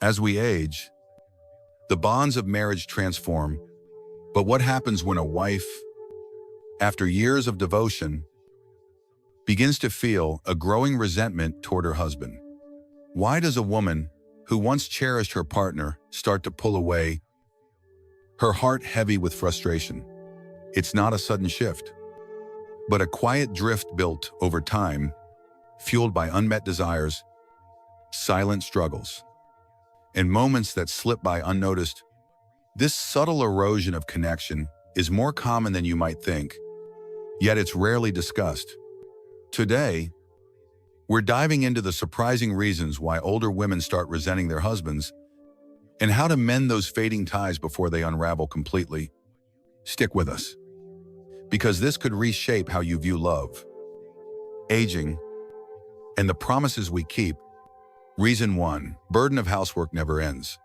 As we age, the bonds of marriage transform, but what happens when a wife, after years of devotion, begins to feel a growing resentment toward her husband? Why does a woman who once cherished her partner start to pull away, her heart heavy with frustration? It's not a sudden shift, but a quiet drift built over time, fueled by unmet desires, silent struggles, and moments that slip by unnoticed. This subtle erosion of connection is more common than you might think, yet it's rarely discussed. Today, we're diving into the surprising reasons why older women start resenting their husbands and how to mend those fading ties before they unravel completely. Stick with us, because this could reshape how you view love, aging, and the promises we keep. Reason 1. Burden of housework never ends.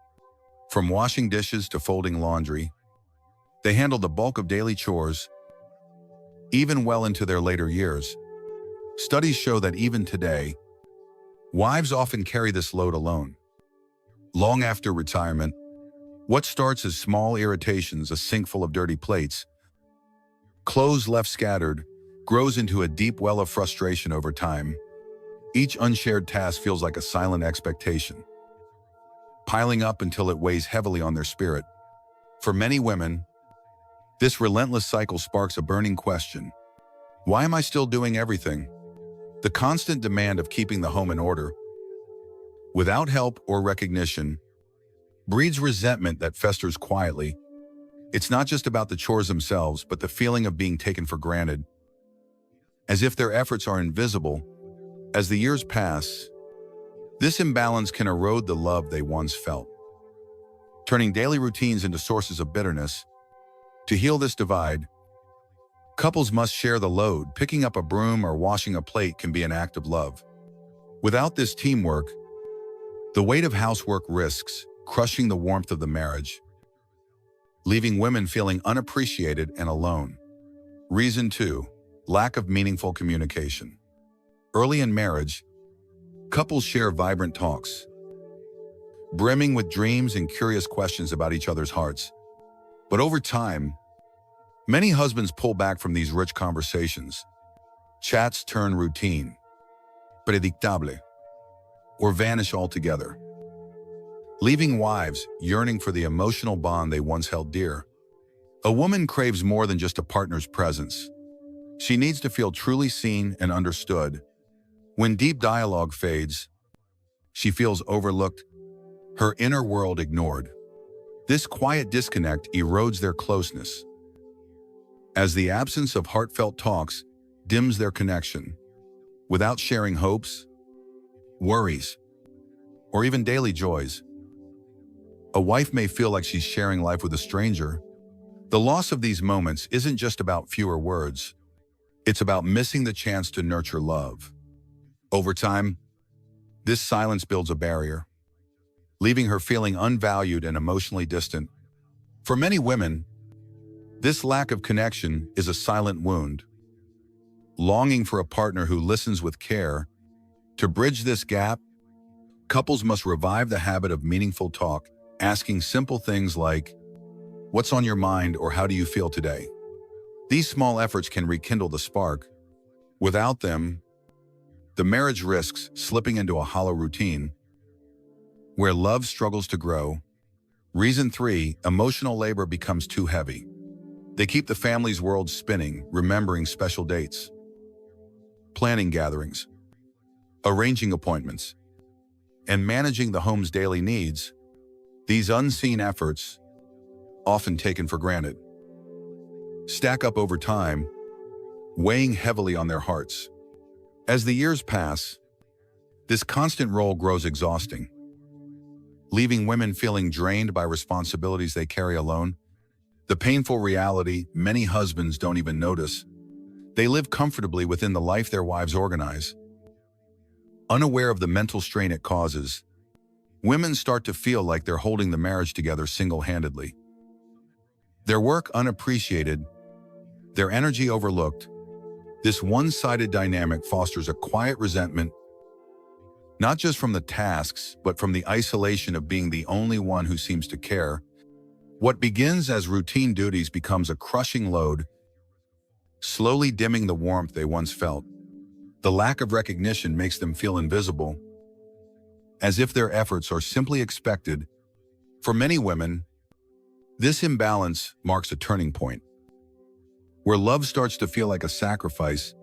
From washing dishes to folding laundry, they handle the bulk of daily chores, even well into their later years. Studies show that even today, wives often carry this load alone. Long after retirement, what starts as small irritations, a sink full of dirty plates, clothes left scattered, grows into a deep well of frustration over time. Each unshared task feels like a silent expectation, piling up until it weighs heavily on their spirit. For many women, this relentless cycle sparks a burning question. Why am I still doing everything? The constant demand of keeping the home in order, without help or recognition, breeds resentment that festers quietly. It's not just about the chores themselves, but the feeling of being taken for granted, as if their efforts are invisible. As the years pass, this imbalance can erode the love they once felt, turning daily routines into sources of bitterness. To heal this divide, couples must share the load. Picking up a broom or washing a plate can be an act of love. Without this teamwork, the weight of housework risks crushing the warmth of the marriage, leaving women feeling unappreciated and alone. Reason 2. Lack of meaningful communication. Early in marriage, couples share vibrant talks, brimming with dreams and curious questions about each other's hearts. But over time, many husbands pull back from these rich conversations. Chats turn routine, predictable, or vanish altogether, leaving wives yearning for the emotional bond they once held dear. A woman craves more than just a partner's presence. She needs to feel truly seen and understood. When deep dialogue fades, she feels overlooked, her inner world ignored. This quiet disconnect erodes their closeness, as the absence of heartfelt talks dims their connection. Without sharing hopes, worries, or even daily joys, a wife may feel like she's sharing life with a stranger. The loss of these moments isn't just about fewer words. It's about missing the chance to nurture love. Over time, this silence builds a barrier, leaving her feeling unvalued and emotionally distant. For many women, this lack of connection is a silent wound. Longing for a partner who listens with care. To bridge this gap, couples must revive the habit of meaningful talk, asking simple things like, "What's on your mind?" or "How do you feel today?" These small efforts can rekindle the spark. Without them, the marriage risks slipping into a hollow routine where love struggles to grow. Reason 3. Emotional labor becomes too heavy. They keep the family's world spinning, remembering special dates, planning gatherings, arranging appointments, and managing the home's daily needs. These unseen efforts, often taken for granted, stack up over time, weighing heavily on their hearts. As the years pass, this constant role grows exhausting, leaving women feeling drained by responsibilities they carry alone. The painful reality many husbands don't even notice. They live comfortably within the life their wives organize. Unaware of the mental strain it causes, women start to feel like they're holding the marriage together single-handedly. Their work unappreciated, their energy overlooked. This one-sided dynamic fosters a quiet resentment, not just from the tasks, but from the isolation of being the only one who seems to care. What begins as routine duties becomes a crushing load, slowly dimming the warmth they once felt. The lack of recognition makes them feel invisible, as if their efforts are simply expected. For many women, this imbalance marks a turning point, where love starts to feel like a sacrifice.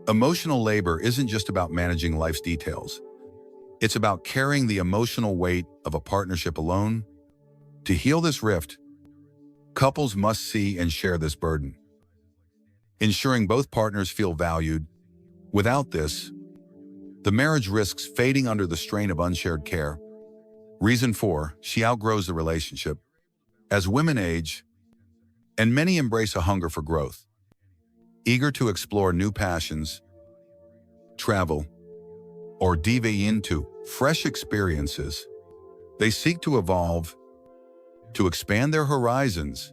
Emotional labor isn't just about managing life's details. It's about carrying the emotional weight of a partnership alone. To heal this rift, couples must see and share this burden, ensuring both partners feel valued. Without this, the marriage risks fading under the strain of unshared care. Reason 4, she outgrows the relationship. As women age, and many embrace a hunger for growth, eager to explore new passions, travel, or dive into fresh experiences, they seek to evolve, to expand their horizons,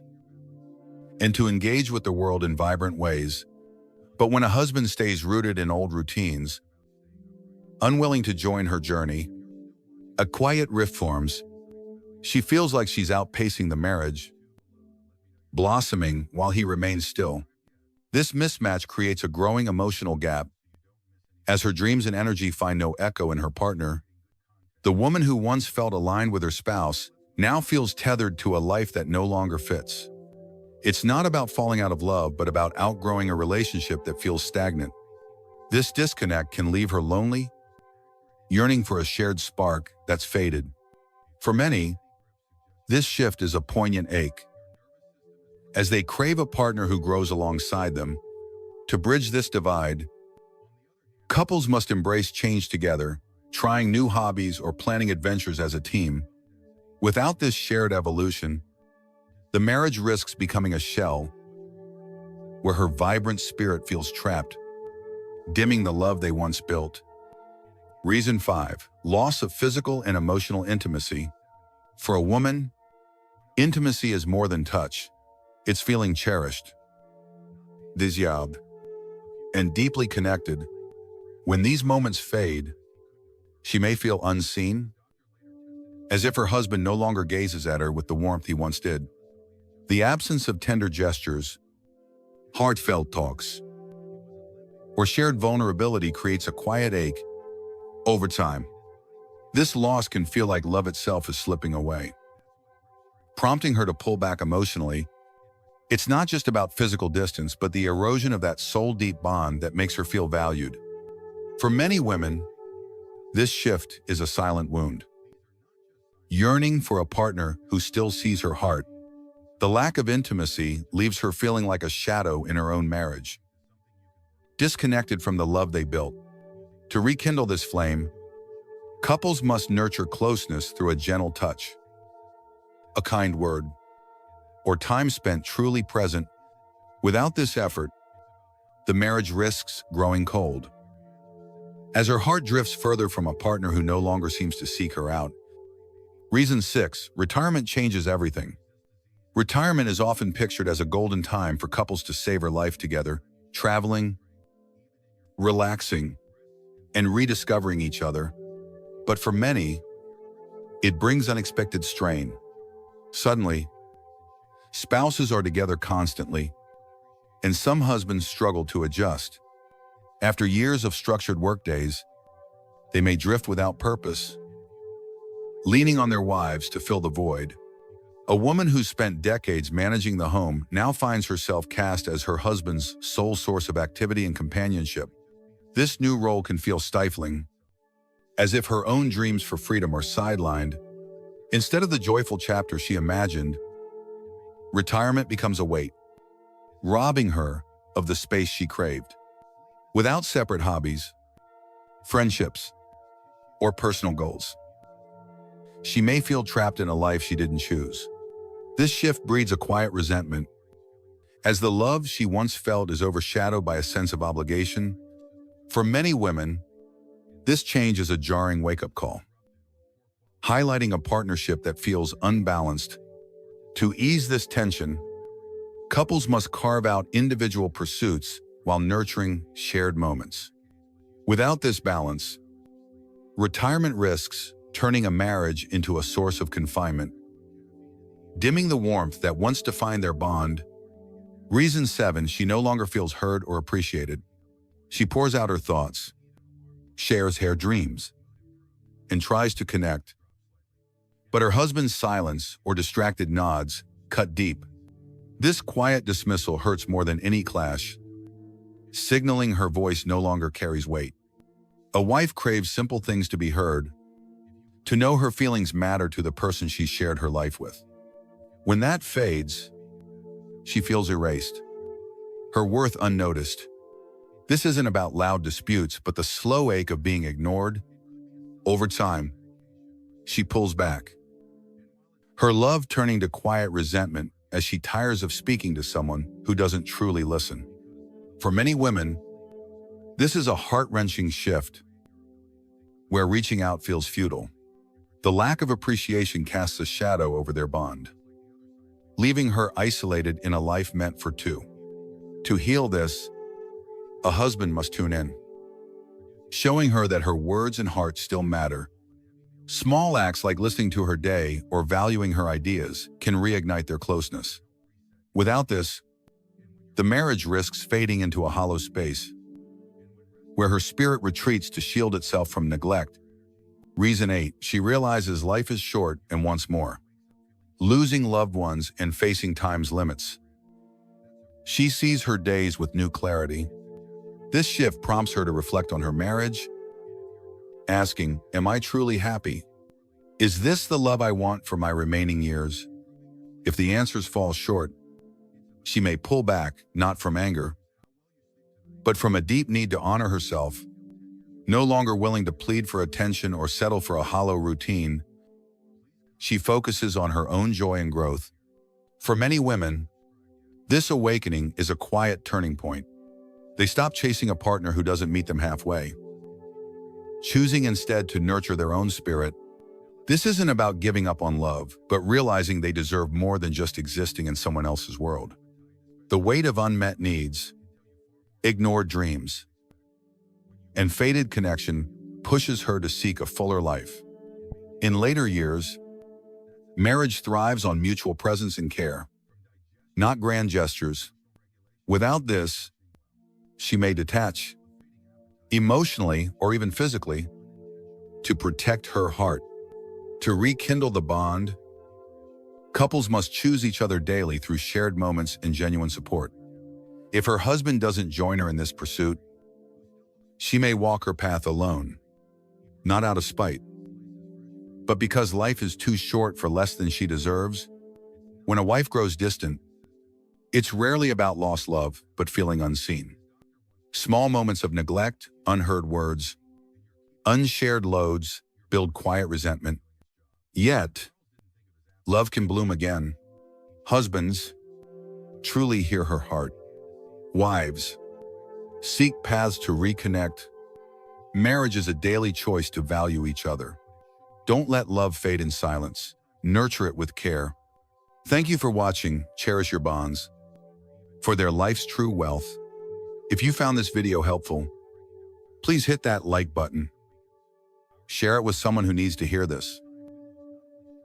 and to engage with the world in vibrant ways. But when a husband stays rooted in old routines, unwilling to join her journey, a quiet rift forms. She feels like she's outpacing the marriage, blossoming while he remains still. This mismatch creates a growing emotional gap. As her dreams and energy find no echo in her partner, the woman who once felt aligned with her spouse now feels tethered to a life that no longer fits. It's not about falling out of love, but about outgrowing a relationship that feels stagnant. This disconnect can leave her lonely, yearning for a shared spark that's faded. For many, this shift is a poignant ache, as they crave a partner who grows alongside them. To bridge this divide, couples must embrace change together, trying new hobbies or planning adventures as a team. Without this shared evolution, the marriage risks becoming a shell where her vibrant spirit feels trapped, dimming the love they once built. Reason 5, loss of physical and emotional intimacy. For a woman, intimacy is more than touch. It's feeling cherished, desired, and deeply connected. When these moments fade, she may feel unseen, as if her husband no longer gazes at her with the warmth he once did. The absence of tender gestures, heartfelt talks, or shared vulnerability creates a quiet ache. Over time, this loss can feel like love itself is slipping away, prompting her to pull back emotionally. It's not just about physical distance, but the erosion of that soul-deep bond that makes her feel valued. For many women, this shift is a silent wound, yearning for a partner who still sees her heart. The lack of intimacy leaves her feeling like a shadow in her own marriage, disconnected from the love they built. To rekindle this flame, couples must nurture closeness through a gentle touch, a kind word, or time spent truly present. Without this effort, the marriage risks growing cold, as her heart drifts further from a partner who no longer seems to seek her out. Reason 6, retirement changes everything. Retirement is often pictured as a golden time for couples to savor life together, traveling, relaxing, and rediscovering each other. But for many, it brings unexpected strain. Suddenly, spouses are together constantly, and some husbands struggle to adjust. After years of structured workdays, they may drift without purpose, leaning on their wives to fill the void. A woman who spent decades managing the home now finds herself cast as her husband's sole source of activity and companionship. This new role can feel stifling, as if her own dreams for freedom are sidelined. Instead of the joyful chapter she imagined, retirement becomes a weight, robbing her of the space she craved. Without separate hobbies, friendships, or personal goals, she may feel trapped in a life she didn't choose. This shift breeds a quiet resentment, as the love she once felt is overshadowed by a sense of obligation. For many women, this change is a jarring wake-up call, highlighting a partnership that feels unbalanced. To ease this tension, couples must carve out individual pursuits while nurturing shared moments. Without this balance, Retirement risks turning a marriage into a source of confinement, dimming the warmth that once defined their bond. Reason 7, she no longer feels heard or appreciated. She pours out her thoughts, shares her dreams, and tries to connect. But her husband's silence or distracted nods cut deep. This quiet dismissal hurts more than any clash, signaling her voice no longer carries weight. A wife craves simple things: to be heard, to know her feelings matter to the person she shared her life with. When that fades, she feels erased, her worth unnoticed. This isn't about loud disputes, but the slow ache of being ignored. Over time, she pulls back, her love turning to quiet resentment as she tires of speaking to someone who doesn't truly listen. For many women, this is a heart-wrenching shift where reaching out feels futile. The lack of appreciation casts a shadow over their bond, leaving her isolated in a life meant for two. To heal this, a husband must tune in, showing her that her words and heart still matter. Small acts like listening to her day or valuing her ideas can reignite their closeness. Without this, the marriage risks fading into a hollow space, where her spirit retreats to shield itself from neglect. Reason 8, she realizes life is short and wants more. Losing loved ones and facing time's limits, she sees her days with new clarity. This shift prompts her to reflect on her marriage, asking, "Am I truly happy? Is this the love I want for my remaining years?" If the answers fall short, she may pull back, not from anger, but from a deep need to honor herself. No longer willing to plead for attention or settle for a hollow routine, she focuses on her own joy and growth. For many women, this awakening is a quiet turning point. They stop chasing a partner who doesn't meet them halfway, choosing instead to nurture their own spirit. This isn't about giving up on love, but realizing they deserve more than just existing in someone else's world. The weight of unmet needs, ignored dreams, and faded connection pushes her to seek a fuller life. In later years, marriage thrives on mutual presence and care, not grand gestures. Without this, she may detach, emotionally or even physically, to protect her heart. To rekindle the bond, couples must choose each other daily through shared moments and genuine support. If her husband doesn't join her in this pursuit, she may walk her path alone, not out of spite, but because life is too short for less than she deserves. When a wife grows distant, it's rarely about lost love, but feeling unseen. Small moments of neglect, unheard words, unshared loads build quiet resentment. Yet, love can bloom again. Husbands, truly hear her heart. Wives, seek paths to reconnect. Marriage is a daily choice to value each other. Don't let love fade in silence. Nurture it with care. Thank you for watching. Cherish your bonds, for their life's true wealth. If you found this video helpful, please hit that like button. Share it with someone who needs to hear this.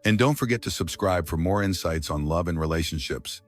And don't forget to subscribe for more insights on love and relationships.